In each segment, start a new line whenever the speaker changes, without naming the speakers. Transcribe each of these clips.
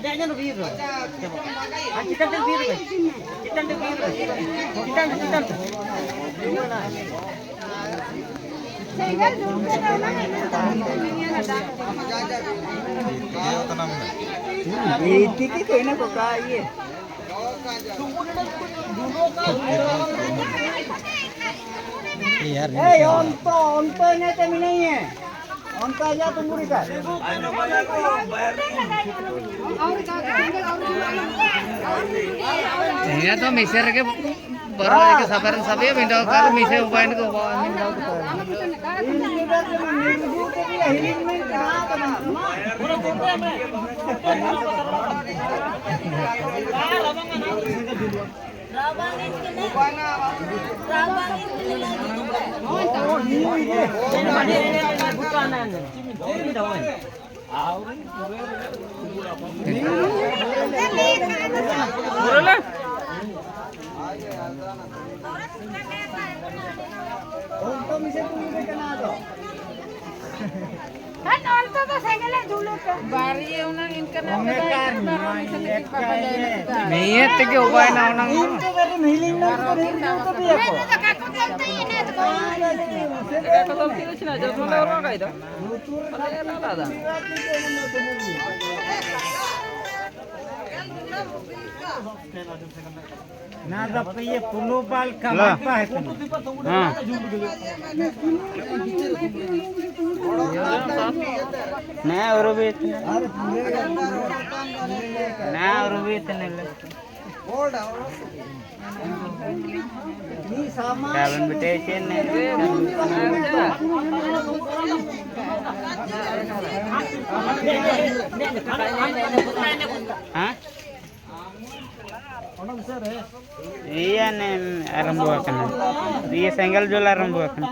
Ini tuh miser ke baru lagi sabaran sabi minta kalau miser upain ke
kan onto tuh segala dulu tuh
Bari unang inkan
niat ke upain nang
Nada piye pulo bal kamapa है
हां ना और भी Kevin invitation Hah? Iya nih arembuakan. Iya single jual arembuakan.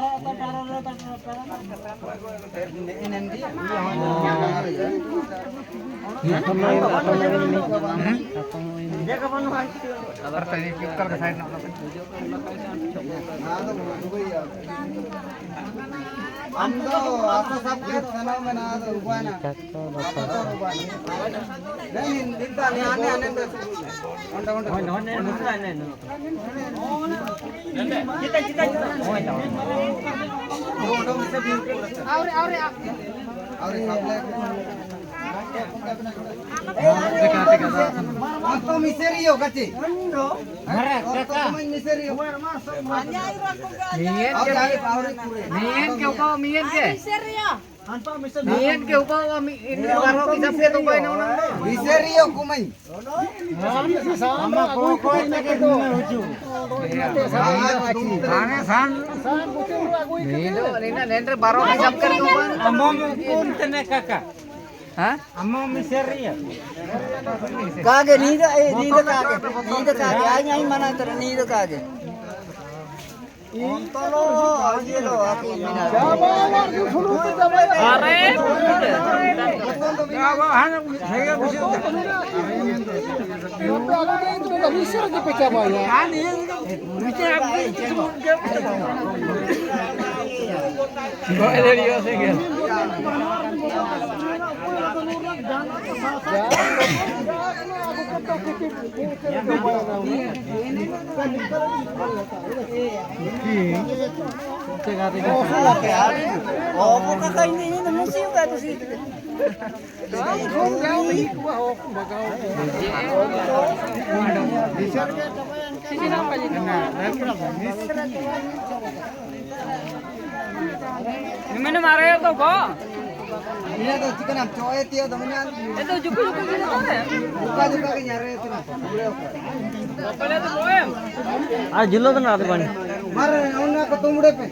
Nian ke upawa ini baru kita pet upain orang.
Miserio kumai.
sama koy take menuju
Ane san. Ini nendre baru kita pet upain.
amom kun tene kakak
Hah?
amom miseria
Kage nida kage anya mana ter nida kage. Ontolo aje lo aki mina. Oh, kakak ini musim gak tuh sih?
Gimana marah tuh kok?
Ini tuh chicken am coy tiyo temenan.
Itu juku-juku gitu kan ya?
Buka ke nyare itu nah.
Boleh tuh poem.
Ah jilo tuh nanti bani.
Mar auna ketumude pe.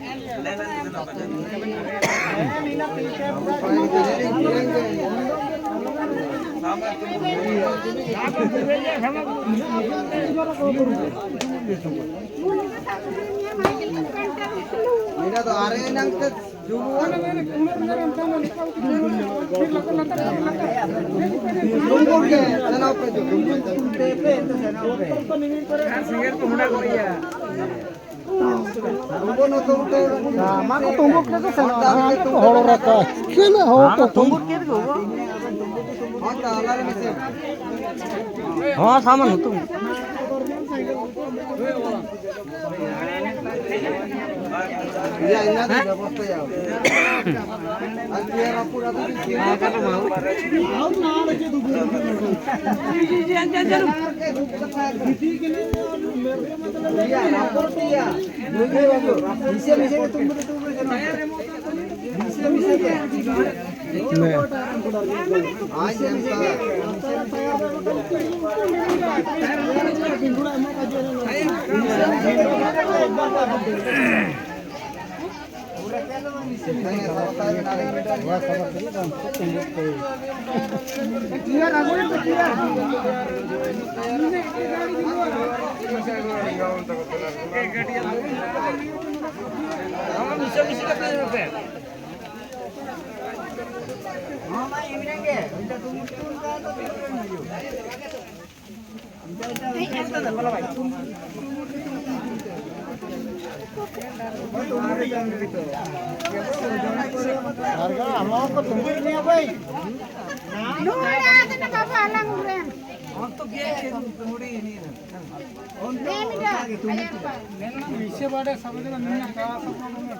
Ini tuh are nang ke jubuan. Tunggu ke sana pe jubuan. Tepe itu sana pe.
singgir pemuda Korea
Tunggu no tunggu.
sama ko tumbok na sa holo raka kila ho ko tumbok
हाँ तो अल्लाह रे मिसे
हाँ सामान हो तुम
या इन्ना तो व्यवस्था यार आज ये रापुर आता है हाँ कर लो आओ ना लगे तू या रापुर दिया मुझे बाबू मिसे मिसे के तुम मिसे के आज हाँ भाई ये मिलेंगे इनका तुम का तो
इसे बड़े सब जगह नहीं का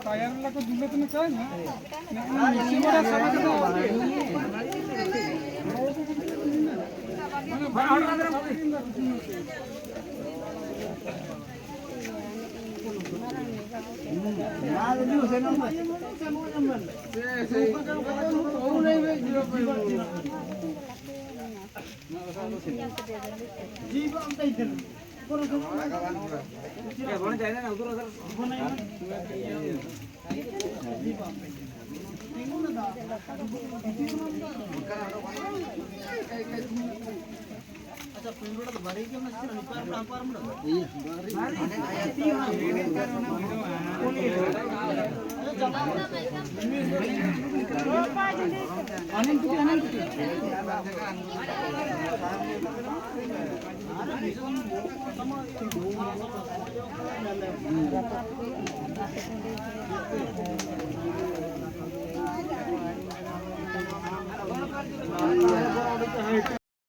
टायर लगा दूल्हे तो नहीं ना इसे बड़ा सब जगह